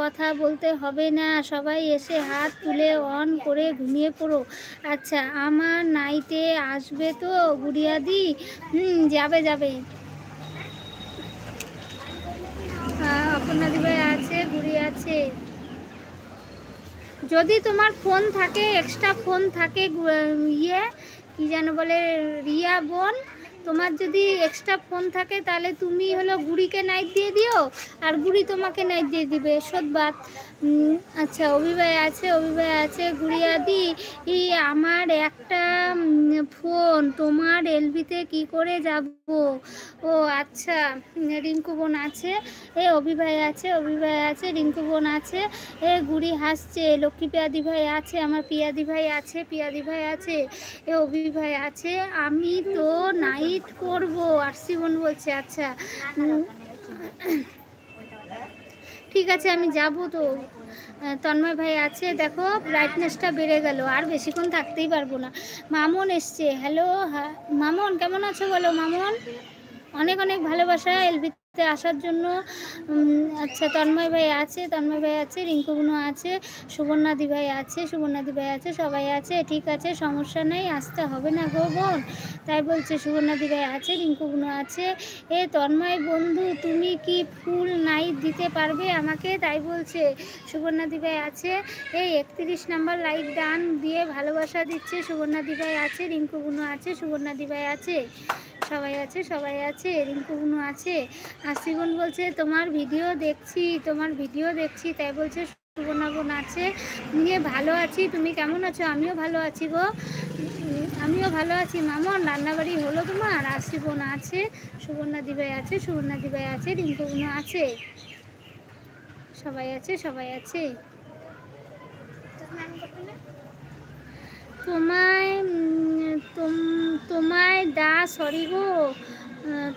কথা বলতে হবে না, সবাই এসে হাত তুলে অন করে ঘুমিয়ে পড়ো। আচ্ছা, আমার নাইটে আসবে তো গুড়িয়াদি? যাবে যাবে। অপর্ণাদি ভাই আছে, গুড়ি আছে। যদি তোমার ফোন থাকে, এক্সট্রা ফোন থাকে, ইয়ে কি যেন বলে, রিয়া বোন, তোমার যদি এক্সট্রা ফোন থাকে তাহলে তুমি হলো গুড়িকে নাইট দিয়ে দিও, আর গুড়ি তোমাকে নাইট দিয়ে দিবে, সদবাত। আচ্ছা, অভিভাই আছে, অভিভাই আছে। গুড়িয়াদি, আমার একটা ফোন, তোমার এলবিতে কি করে যাব? ও আচ্ছা, রিঙ্কু বোন আছে, অভিভাই আছে, অভিভাই আছে, রিঙ্কু বোন আছে, গুড়ি হাসছে। লক্ষ্মী পিয়াদি ভাই আছে, আমার পিয়াদি ভাই আছে, পিয়াদি ভাই আছে, অভি ভাই আছে। আমি তো নাইট করব, আরসি বোন বলছে। আচ্ছা, ঠিক আছে, আমি যাব তো। তন্ময় ভাই আছে, দেখো ব্রাইটনেসটা বেড়ে গেল, আর বেশিক্ষণ থাকতেই পারবো না। মামুন এসছে, হ্যালো মামুন, কেমন আছো বলো মামুন? অনেক অনেক ভালোবাসা এলবিতে আসার জন্য। আচ্ছা, তন্ময় ভাই আছে, তন্ময় ভাই আছে, রিঙ্কু বোনও আছে, সুবর্ণাদি ভাই আছে, সুবর্ণাদি ভাই আছে, সবাই আছে। ঠিক আছে, সমস্যা নেই, আসতে হবে না গো বোন, তাই বলছে। সুবর্ণাদি ভাই আছে, রিঙ্কু বোনও আছে। তন্ময় বন্ধু, তুমি কি ফুল নাইট দিতে পারবে আমাকে, তাই বলছে। সুবর্ণাদি ভাই আছে, 31 নাম্বার লাইক ডান দিয়ে ভালোবাসা দিচ্ছে। সুবর্ণাদি ভাই আছে, রিঙ্কু বোনও আছে, সুবর্ণাদি ভাই আছে, সবাই আছে, সবাই আছে, রিঙ্কু বুনু আছে। আশিবন বলছে তোমার ভিডিও দেখছি, তোমার ভিডিও দেখছি, তাই বলছে। সুবর্ণা বোন আছে, নিয়ে ভালো আছি, তুমি কেমন আছো? আমিও ভালো আছি গো, আমিও ভালো আছি। মামন, রান্নাবাড়ি হলো তোমার? আশিবন আছে, সুবর্ণা দিভাই আছে, সুবর্ণা দিভাই আছে, রিঙ্কু বুনু আছে, সবাই আছে, সবাই আছে। তোমায় তোমায় দা সরি গো,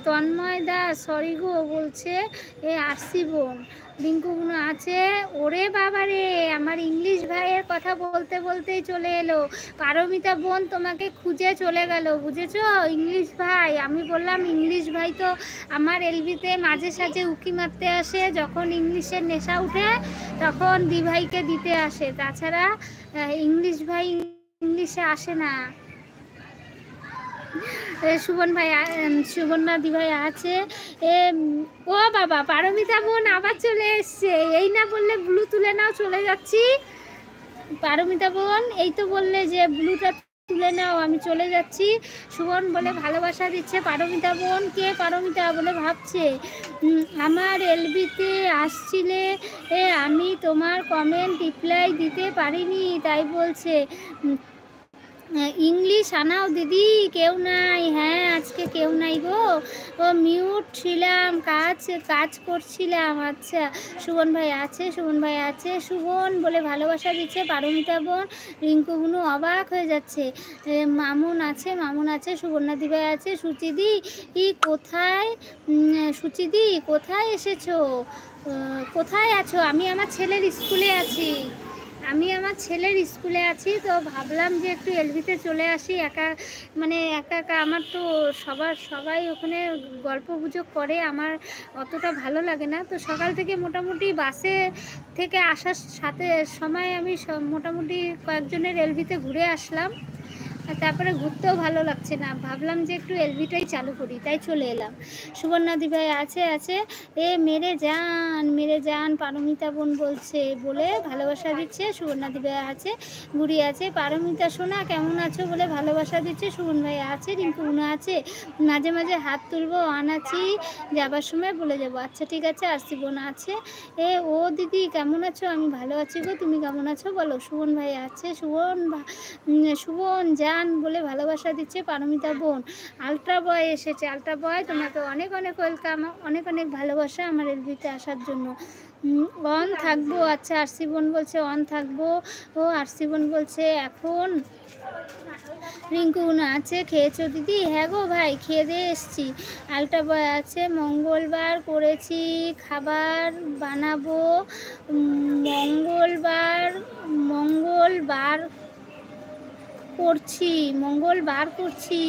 তন্ময় দা সরি গো বলছে। আরসি বোন, রিঙ্কু বোন আছে। ওরে বাবা রে, আমার ইংলিশ ভাইয়ের কথা বলতে বলতেই চলে এলো। পারমিতা বোন তোমাকে খুঁজে চলে গেল, বুঝেছো? ইংলিশ ভাই, আমি বললাম ইংলিশ ভাই তো আমার এলবিতে মাঝে সাঝে উকি মারতে আসে, যখন ইংলিশের নেশা উঠে তখন দিভাইকে দিতে আসে, তাছাড়া ইংলিশ ভাই ইংলিশে আসে না। সুবর্ণা দিভাই আছে। ও বাবা, পারমিতা বোন আবার চলে এসছে, এই না বললে ব্লু তুলে নাও, চলে যাচ্ছি। পারমিতা বোন, এই তো বললে যে ব্লুটা তুলে নাও, আমি চলে যাচ্ছি। সুবন বলে ভালোবাসা দিচ্ছে। পারমিতা বোন, কে পারমিতা বলে ভাবছে। আমার এলবিতে আসছিলে, আমি তোমার কমেন্ট রিপ্লাই দিতে পারিনি, তাই বলছে। ইংলিশ আনাও দিদি, কেউ নাই। হ্যাঁ, আজকে কেউ নাই গো, ও মিউট ছিলাম, কাজ করছিলাম। আচ্ছা, সুবন ভাই আছে, সুবন ভাই আছে, সুবন বলে ভালোবাসা দিচ্ছে। পারমিতা বোন, রিঙ্কু বুনু অবাক হয়ে যাচ্ছে। মামুন আছে, মামুন আছে, সুবর্ণা দিভাই আছে। সুচিদি কোথায়, সুচিদি কোথায় এসেছো, কোথায় আছো? আমি আমার ছেলের স্কুলে আছি, আমি আমার ছেলের স্কুলে আছি, তো ভাবলাম যে একটু এলবিতে চলে আসি। একা মানে একা একা, আমার তো সবাই ওখানে গল্প গুজব করে, আমার অতটা ভালো লাগে না। তো সকাল থেকে মোটামুটি বাসে থেকে আসার সাথে সময় আমি মোটামুটি কয়েকজনের এলবিতে ঘুরে আসলাম, তারপরে ঘুরতেও ভালো লাগছে না, ভাবলাম যে একটু এলবিটাই চালু করি, তাই চলে এলাম। সুবর্ণা দিভাই আছে, আছে। মেরে যান পারমিতা বোন বলছে, বলে ভালোবাসা দিচ্ছে। সুবর্ণা দিভাই আছে, গুড়ি আছে। পারমিতা সোনা কেমন আছো বলে ভালোবাসা দিচ্ছে। সুবর্ণ ভাই আছে, রিঙ্কু বোন আছে। মাঝে মাঝে হাত তুলবো, আনাচ্ছি, যাবার সময় বলে যাবো। আচ্ছা ঠিক আছে। আরসি বোন আছে। ও দিদি কেমন আছো? আমি ভালো আছি গো, তুমি কেমন আছো বলো। সুবন ভাই আছে, সুবন জান বলে ভালোবাসা দিচ্ছে। পারমিতা বোন, আলট্রা বয় এসেছে। আলট্রা বয়, তোমাকে অনেক অনেক ওয়েলকাম, অনেক অনেক ভালোবাসা আমার এলবিতে আসার জন্য। অন থাকবো। আচ্ছা, আরসি বোন বলছে অন থাকবো। ও আরসি বোন বলছে এখন। রিঙ্কু বোন আছে, খেয়েছো দিদি? হ্যাঁ গো ভাই, খেয়ে দিয়ে এসছি। আলট্রা বয় আছে। মঙ্গলবার করেছি, খাবার বানাবো। মঙ্গলবার করছি,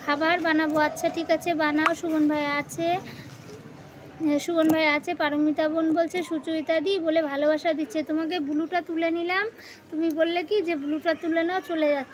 খাবার বানাবো। আচ্ছা ঠিক আছে, বানাও। সুমন ভাই আছে, সুমন ভাই আছে, পারমিতা বোন বলছে সুচরিতা দি বলে ভালোবাসা দিচ্ছে। তোমাকে ব্লুটা তুলে নিলাম, তুমি বললে কি যে ব্লুটা তুলে নাও, চলে যাচ্ছে।